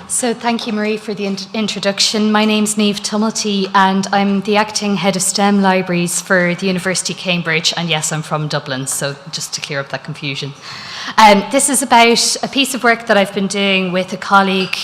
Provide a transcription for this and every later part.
So thank you, Marie, for the introduction. My name's Niamh Tumelty, and I'm the acting head of STEM libraries for the University of Cambridge. And yes, I'm from Dublin, so just to clear up that confusion. This is about a piece of work that I've been doing with a colleague,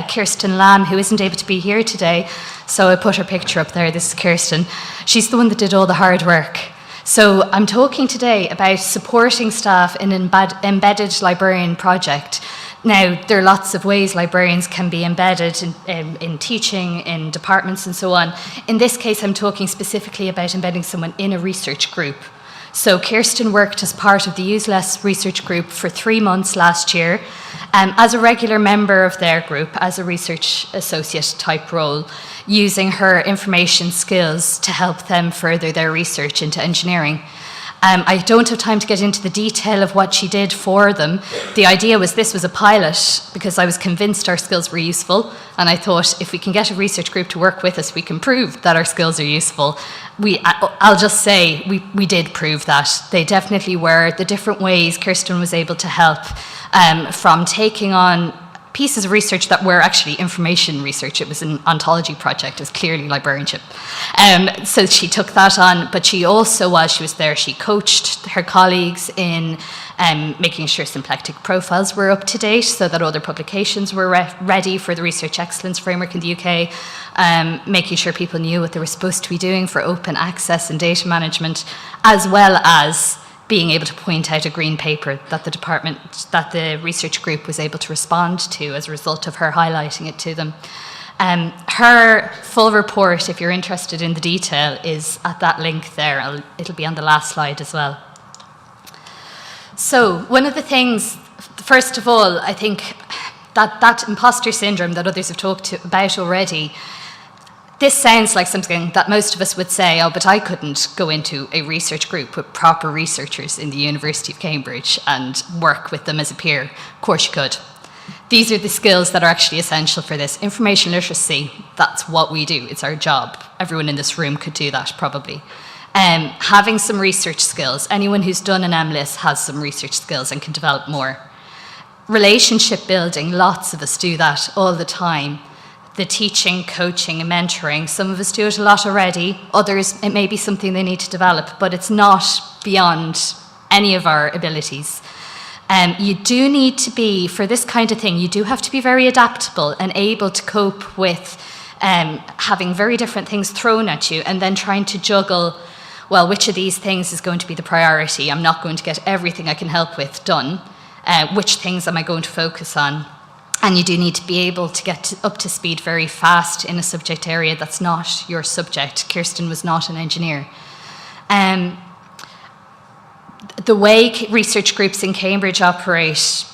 Kristen, who isn't able to be here today. So I put her picture up there. This is Kristen. She's the one that did all the hard work. So I'm talking today about supporting staff in an embedded librarian project. Now, there are lots of ways librarians can be embedded in teaching, in departments and so on. In this case, I'm talking specifically about embedding someone in a research group. So Kirsten worked as part of the Use Less research group for 3 months last year, as a regular member of their group, as a research associate type role, using her information skills to help them further their research into engineering. I don't have time to get into the detail of what she did for them. The idea was this was a pilot because I was convinced our skills were useful, and I thought if we can get a research group to work with us, we can prove that our skills are useful. I'll just say we did prove that. They definitely were. The different ways Kirsten was able to help, from taking on pieces of research that were actually information research. It was an ontology project. It was clearly librarianship. So she took that on, but she also, while she was there, she coached her colleagues in making sure symplectic profiles were up to date so that all their publications were ready for the Research Excellence Framework in the UK, making sure people knew what they were supposed to be doing for open access and data management, as well as being able to point out a green paper that the research group was able to respond to as a result of her highlighting it to them. Her full report, if you're interested in the detail, is at that link there. It'll be on the last slide as well. So one of the things, first of all, I think that imposter syndrome that others have talked about already, this sounds like something that most of us would say, oh, but I couldn't go into a research group with proper researchers in the University of Cambridge and work with them as a peer. Of course you could. These are the skills that are actually essential for this. Information literacy, that's what we do. It's our job. Everyone in this room could do that, probably. Having some research skills. Anyone who's done an MLIS has some research skills and can develop more. Relationship building, lots of us do that all the time. The teaching, coaching, and mentoring. Some of us do it a lot already. Others, it may be something they need to develop, but it's not beyond any of our abilities. You do need to be, for this kind of thing, you do have to be very adaptable and able to cope with having very different things thrown at you and then trying to juggle, well, which of these things is going to be the priority? I'm not going to get everything I can help with done. Which things am I going to focus on? And you do need to be able to get up to speed very fast in a subject area that's not your subject. Kirsten was not an engineer. The way research groups in Cambridge operate,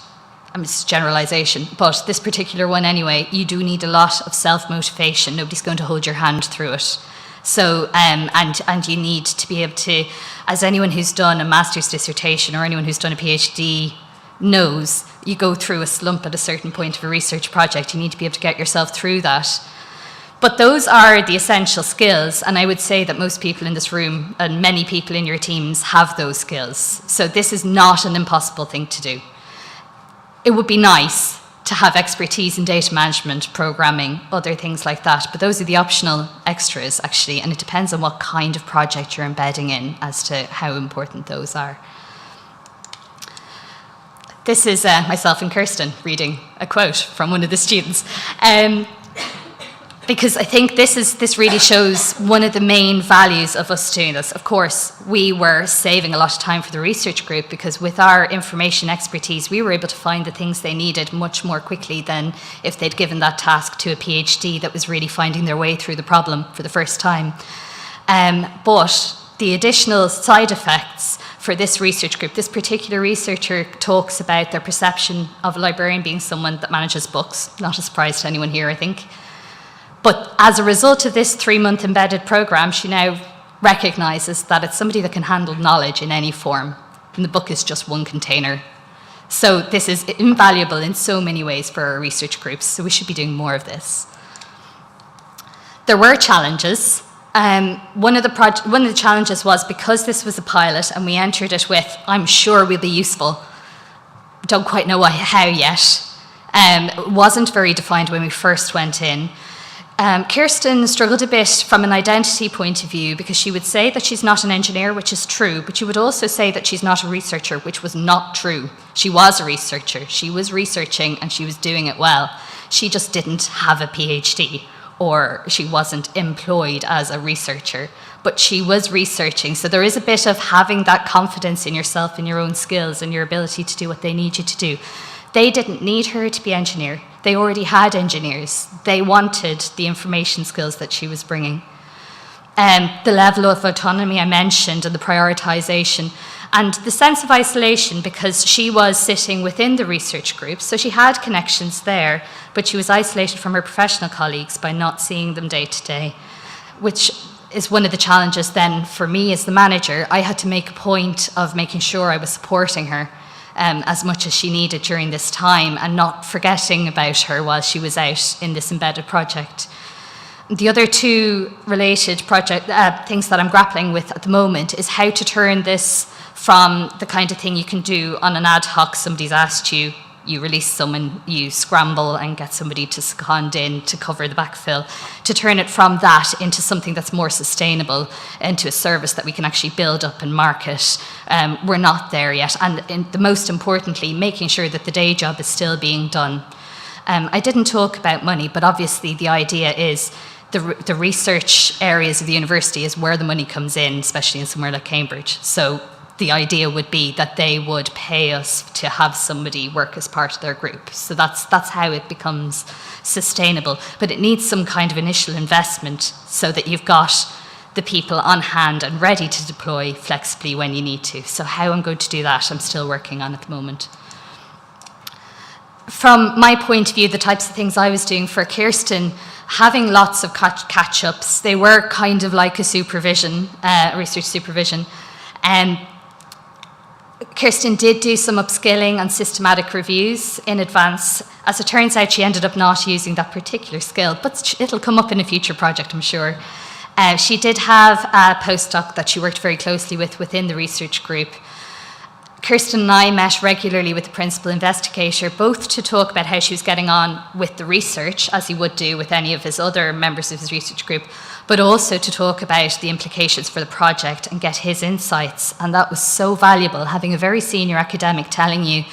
it's a generalisation, but this particular one anyway, you do need a lot of self-motivation. Nobody's going to hold your hand through it. So, and you need to be able to, as anyone who's done a master's dissertation or anyone who's done a PhD knows, you go through a slump at a certain point of a research project. You need to be able to get yourself through that. But those are the essential skills, and I would say that most people in this room and many people in your teams have those skills. So this is not an impossible thing to do. It would be nice to have expertise in data management, programming, other things like that, but those are the optional extras, actually, and it depends on what kind of project you're embedding in as to how important those are. This is myself and Kirsten reading a quote from one of the students. Because I think this really shows one of the main values of us doing this. Of course, we were saving a lot of time for the research group because with our information expertise, we were able to find the things they needed much more quickly than if they'd given that task to a PhD that was really finding their way through the problem for the first time. But the additional side effects for this research group, this particular researcher talks about their perception of a librarian being someone that manages books. Not a surprise to anyone here, I think. But as a result of this 3-month embedded program, she now recognises that it's somebody that can handle knowledge in any form. And the book is just one container. So this is invaluable in so many ways for our research groups. So we should be doing more of this. There were challenges. One of the challenges was because this was a pilot and we entered it with, I'm sure we'll be useful. Don't quite know how yet. It wasn't very defined when we first went in. Kirsten struggled a bit from an identity point of view because she would say that she's not an engineer, which is true, but she would also say that she's not a researcher, which was not true. She was a researcher. She was researching and she was doing it well. She just didn't have a PhD, or she wasn't employed as a researcher, but she was researching. So there is a bit of having that confidence in yourself and your own skills and your ability to do what they need you to do. They didn't need her to be engineer. They already had engineers. They wanted the information skills that she was bringing. The level of autonomy I mentioned and the prioritization and the sense of isolation, because she was sitting within the research group, so she had connections there, but she was isolated from her professional colleagues by not seeing them day to day, which is one of the challenges then for me as the manager. I had to make a point of making sure I was supporting her as much as she needed during this time and not forgetting about her while she was out in this embedded project. The other two related things that I'm grappling with at the moment is how to turn this from the kind of thing you can do on an ad hoc, somebody's asked you, you release someone, you scramble and get somebody to second in to cover the backfill, to turn it from that into something that's more sustainable, into a service that we can actually build up and market. We're not there yet. And the most importantly, making sure that the day job is still being done. I didn't talk about money, but obviously the idea is the research areas of the university is where the money comes in, especially in somewhere like Cambridge. So the idea would be that they would pay us to have somebody work as part of their group. So that's how it becomes sustainable. But it needs some kind of initial investment so that you've got the people on hand and ready to deploy flexibly when you need to. So how I'm going to do that, I'm still working on at the moment. From my point of view, the types of things I was doing for Kirsten, having lots of catch-ups, they were kind of like a supervision, research supervision. Kirsten did do some upskilling and systematic reviews in advance. As it turns out, she ended up not using that particular skill, but it'll come up in a future project, I'm sure. She did have a postdoc that she worked very closely with within the research group. Kristen and I met regularly with the Principal Investigator, both to talk about how she was getting on with the research, as he would do with any of his other members of his research group, but also to talk about the implications for the project and get his insights. And that was so valuable, having a very senior academic telling you,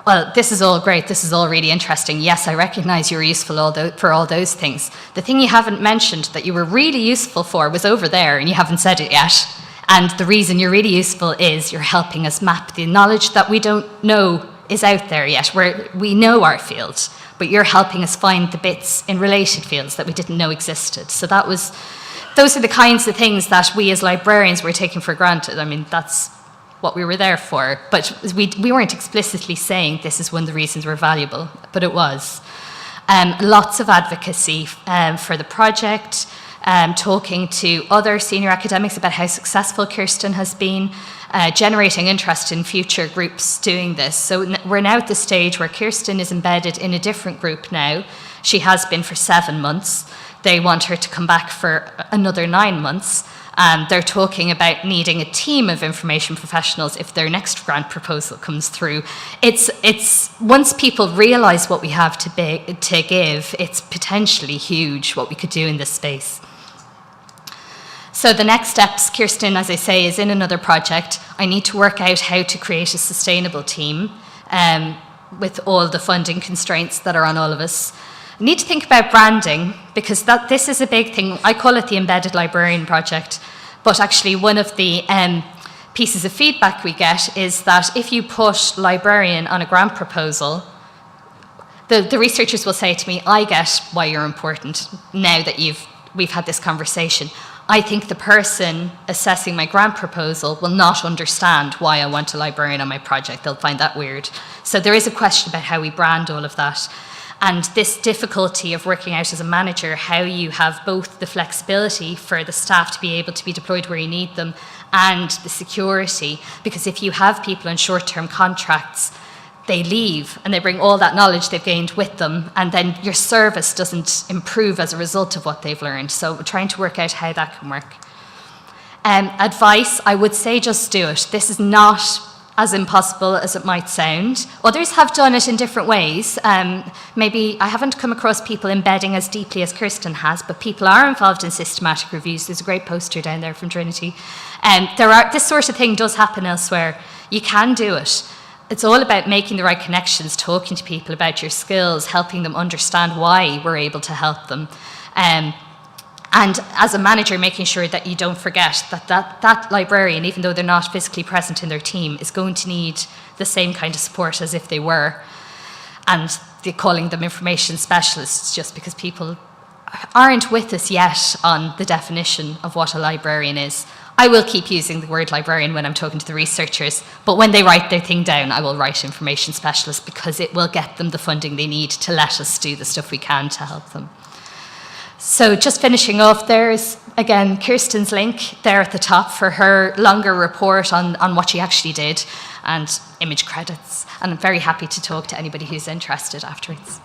well, this is all great, this is all really interesting. Yes, I recognize you're useful for all those things. The thing you haven't mentioned that you were really useful for was over there, and you haven't said it yet. And the reason you're really useful is you're helping us map the knowledge that we don't know is out there yet, where we know our field, but you're helping us find the bits in related fields that we didn't know existed. So those are the kinds of things that we as librarians were taking for granted. I mean, that's what we were there for, but we weren't explicitly saying this is one of the reasons we're valuable, but it was. Lots of advocacy for the project, talking to other senior academics about how successful Kirsten has been, generating interest in future groups doing this. So we're now at the stage where Kirsten is embedded in a different group now. She has been for 7 months. They want her to come back for another 9 months. They're talking about needing a team of information professionals if their next grant proposal comes through. It's once people realise what we have to give, it's potentially huge what we could do in this space. So the next steps, Kirsten, as I say, is in another project. I need to work out how to create a sustainable team with all the funding constraints that are on all of us. I need to think about branding, because this is a big thing. I call it the Embedded Librarian Project, but actually one of the pieces of feedback we get is that if you put librarian on a grant proposal, the researchers will say to me, I get why you're important now that we've had this conversation. I think the person assessing my grant proposal will not understand why I want a librarian on my project. They'll find that weird. So there is a question about how we brand all of that. And this difficulty of working out as a manager, how you have both the flexibility for the staff to be able to be deployed where you need them and the security. Because if you have people on short-term contracts, they leave and they bring all that knowledge they've gained with them, and then your service doesn't improve as a result of what they've learned. So we're trying to work out how that can work. Advice, I would say just do it. This is not as impossible as it might sound. Others have done it in different ways. Maybe I haven't come across people embedding as deeply as Kristen has, but people are involved in systematic reviews. There's a great poster down there from Trinity. This sort of thing does happen elsewhere. You can do it. It's all about making the right connections, talking to people about your skills, helping them understand why we're able to help them. And as a manager, making sure that you don't forget that librarian, even though they're not physically present in their team, is going to need the same kind of support as if they were. And calling them information specialists just because people aren't with us yet on the definition of what a librarian is. I will keep using the word librarian when I'm talking to the researchers, but when they write their thing down, I will write information specialist because it will get them the funding they need to let us do the stuff we can to help them. So just finishing off, there's, again, Kirsten's link there at the top for her longer report on what she actually did and image credits. And I'm very happy to talk to anybody who's interested afterwards.